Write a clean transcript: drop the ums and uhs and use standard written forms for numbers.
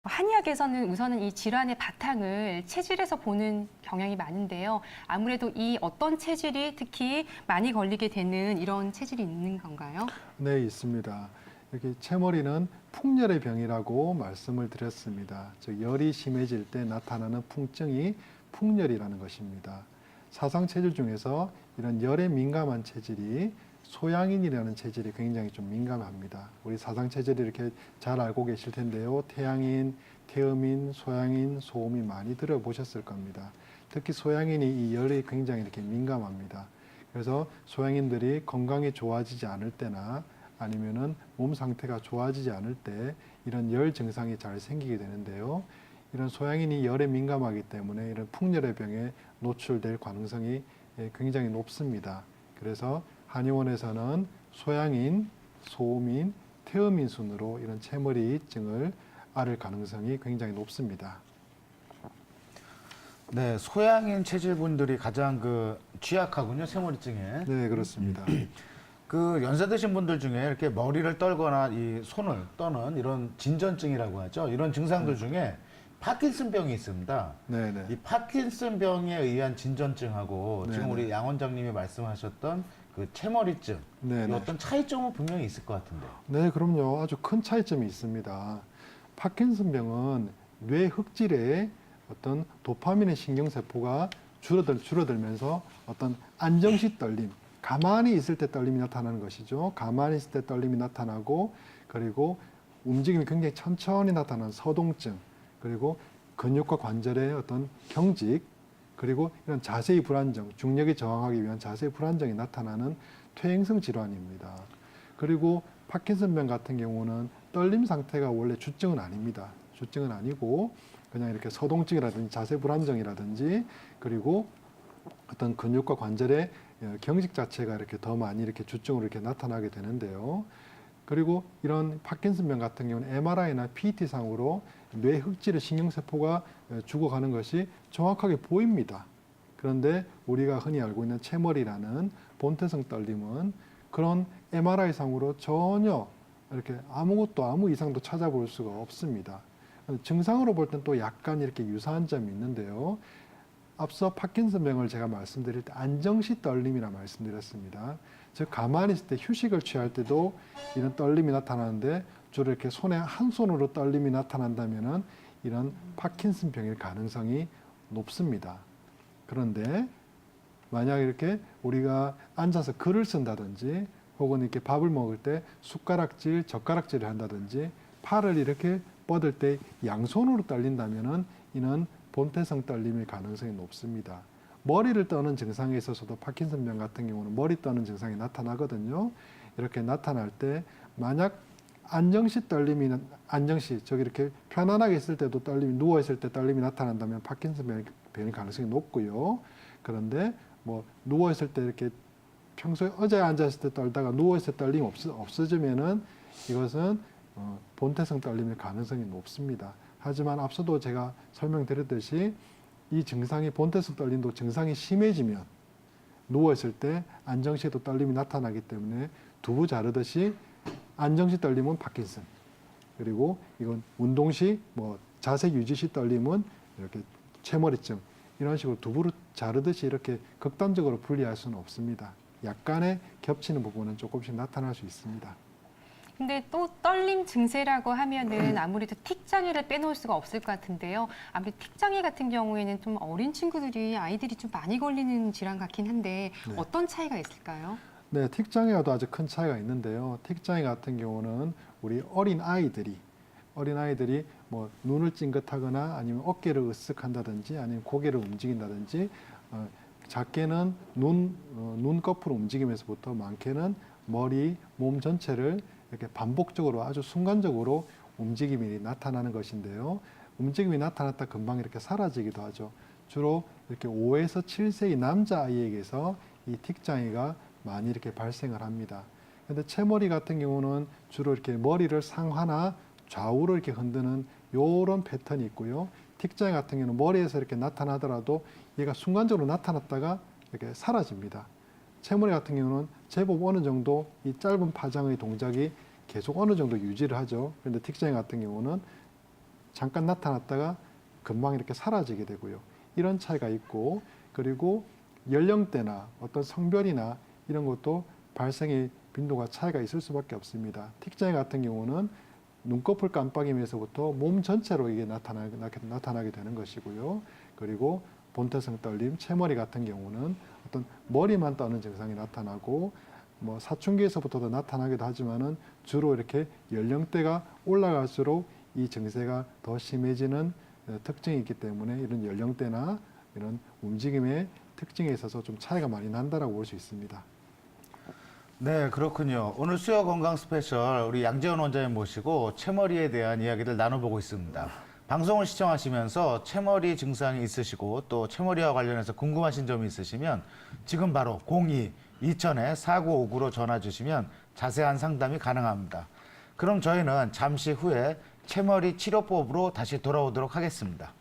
한의학에서는 우선은 이 질환의 바탕을 체질에서 보는 경향이 많은데요. 아무래도 이 어떤 체질이 특히 많이 걸리게 되는 이런 체질이 있는 건가요? 네, 있습니다. 여기 채머리는 풍열의 병이라고 말씀을 드렸습니다. 즉 열이 심해질 때 나타나는 풍증이 풍열이라는 것입니다. 사상 체질 중에서 이런 열에 민감한 체질이 소양인이라는 체질이 굉장히 좀 민감합니다. 우리 사상 체질이 이렇게 잘 알고 계실 텐데요. 태양인, 태음인, 소양인, 소음인 많이 들어보셨을 겁니다. 특히 소양인이 이 열에 굉장히 이렇게 민감합니다. 그래서 소양인들이 건강이 좋아지지 않을 때나 아니면은 몸 상태가 좋아지지 않을 때 이런 열 증상이 잘 생기게 되는데요. 이런 소양인이 열에 민감하기 때문에 이런 풍열의 병에 노출될 가능성이 굉장히 높습니다. 그래서 한의원에서는 소양인, 소음인, 태음인 순으로 이런 채머리증을 앓을 가능성이 굉장히 높습니다. 네, 소양인 체질분들이 가장 취약하군요, 새머리증에. 네, 그렇습니다. 연세 드신 분들 중에 이렇게 머리를 떨거나 이 손을 떠는 이런 진전증이라고 하죠. 이런 증상들 중에 파킨슨병이 있습니다. 네, 네. 이 파킨슨병에 의한 진전증하고 지금 네네. 우리 양 원장님이 말씀하셨던 그 채머리증, 네네. 이 어떤 차이점은 분명히 있을 것 같은데. 네, 그럼요. 아주 큰 차이점이 있습니다. 파킨슨병은 뇌 흑질에 어떤 도파민의 신경세포가 줄어들면서 어떤 안정시 떨림, 가만히 있을 때 떨림이 나타나는 것이죠. 가만히 있을 때 떨림이 나타나고, 그리고 움직임이 굉장히 천천히 나타나는 서동증, 그리고 근육과 관절의 어떤 경직, 그리고 이런 자세의 불안정, 중력에 저항하기 위한 자세의 불안정이 나타나는 퇴행성 질환입니다. 그리고 파킨슨병 같은 경우는 떨림 상태가 원래 주증은 아닙니다. 주증은 아니고 그냥 이렇게 서동증이라든지 자세 불안정이라든지 그리고 어떤 근육과 관절의 경직 자체가 이렇게 더 많이 이렇게 주증으로 이렇게 나타나게 되는데요. 그리고 이런 파킨슨병 같은 경우는 MRI나 PET 상으로 뇌 흑질의 신경세포가 죽어가는 것이 정확하게 보입니다. 그런데 우리가 흔히 알고 있는 채머리라는 본태성 떨림은 그런 MRI 상으로 전혀 이렇게 아무것도 아무 이상도 찾아볼 수가 없습니다. 증상으로 볼 땐 또 약간 이렇게 유사한 점이 있는데요. 앞서 파킨슨병을 제가 말씀드릴 때 안정시 떨림이라 말씀드렸습니다. 즉 가만히 있을 때 휴식을 취할 때도 이런 떨림이 나타나는데 주로 이렇게 손에 한 손으로 떨림이 나타난다면은 이런 파킨슨병일 가능성이 높습니다. 그런데 만약 이렇게 우리가 앉아서 글을 쓴다든지 혹은 이렇게 밥을 먹을 때 숟가락질, 젓가락질을 한다든지 팔을 이렇게 뻗을 때 양손으로 떨린다면은 이는 본태성 떨림일 가능성이 높습니다. 머리를 떠는 증상에 있어서도 파킨슨병 같은 경우는 머리 떠는 증상이 나타나거든요. 이렇게 나타날 때 만약 안정시 떨림이 저기 이렇게 편안하게 있을 때도 떨림이 누워 있을 때 떨림이 나타난다면 파킨슨병일 가능성이 높고요. 그런데 뭐 누워 있을 때 이렇게 평소에 의자에 앉아 있을 때 떨다가 누워 있을 때 떨림이 없어지면은 이것은 본태성 떨림일 가능성이 높습니다. 하지만 앞서도 제가 설명드렸듯이 이 증상이 본태성 떨림도 증상이 심해지면 누워있을 때 안정시에도 떨림이 나타나기 때문에 두부 자르듯이 안정시 떨림은 파킨슨, 그리고 이건 운동시 뭐 자세 유지시 떨림은 이렇게 채머리증, 이런 식으로 두부를 자르듯이 이렇게 극단적으로 분리할 수는 없습니다. 약간의 겹치는 부분은 조금씩 나타날 수 있습니다. 근데 또 떨림 증세라고 하면은 아무래도 틱장애를 빼놓을 수가 없을 것 같은데요. 아무래도 틱장애 같은 경우에는 좀 어린 친구들이 아이들이 좀 많이 걸리는 질환 같긴 한데 네. 어떤 차이가 있을까요? 네, 틱장애와도 아주 큰 차이가 있는데요. 틱장애 같은 경우는 우리 어린 아이들이 뭐 눈을 찡긋하거나 아니면 어깨를 으쓱한다든지 아니면 고개를 움직인다든지 작게는 눈꺼풀 움직임에서부터 많게는 머리, 몸 전체를 이렇게 반복적으로 아주 순간적으로 움직임이 나타나는 것인데요. 움직임이 나타났다 금방 이렇게 사라지기도 하죠. 주로 이렇게 5에서 7세의 남자아이에게서 이 틱장애가 많이 이렇게 발생을 합니다. 근데 채머리 같은 경우는 주로 이렇게 머리를 상하나 좌우로 이렇게 흔드는 요런 패턴이 있고요. 틱장애 같은 경우는 머리에서 이렇게 나타나더라도 얘가 순간적으로 나타났다가 이렇게 사라집니다. 채머리 같은 경우는 제법 어느 정도 이 짧은 파장의 동작이 계속 어느 정도 유지를 하죠. 그런데 틱장애 같은 경우는 잠깐 나타났다가 금방 이렇게 사라지게 되고요. 이런 차이가 있고, 그리고 연령대나 어떤 성별이나 이런 것도 발생의 빈도가 차이가 있을 수밖에 없습니다. 틱장애 같은 경우는 눈꺼풀 깜빡임에서부터 몸 전체로 이게 나타나게 되는 것이고요. 그리고 본태성 떨림, 채머리 같은 경우는 어떤 머리만 떠는 증상이 나타나고, 뭐 사춘기에서부터도 나타나기도 하지만은 주로 이렇게 연령대가 올라갈수록 이 증세가 더 심해지는 특징이 있기 때문에 이런 연령대나 이런 움직임의 특징에 있어서 좀 차이가 많이 난다라고 볼 수 있습니다. 네, 그렇군요. 오늘 수요 건강 스페셜 우리 양재원 원장님 모시고 채머리에 대한 이야기를 나눠보고 있습니다. 방송을 시청하시면서 채머리 증상이 있으시고 또 채머리와 관련해서 궁금하신 점이 있으시면 지금 바로 02-2000-4959로 전화 주시면 자세한 상담이 가능합니다. 그럼 저희는 잠시 후에 채머리 치료법으로 다시 돌아오도록 하겠습니다.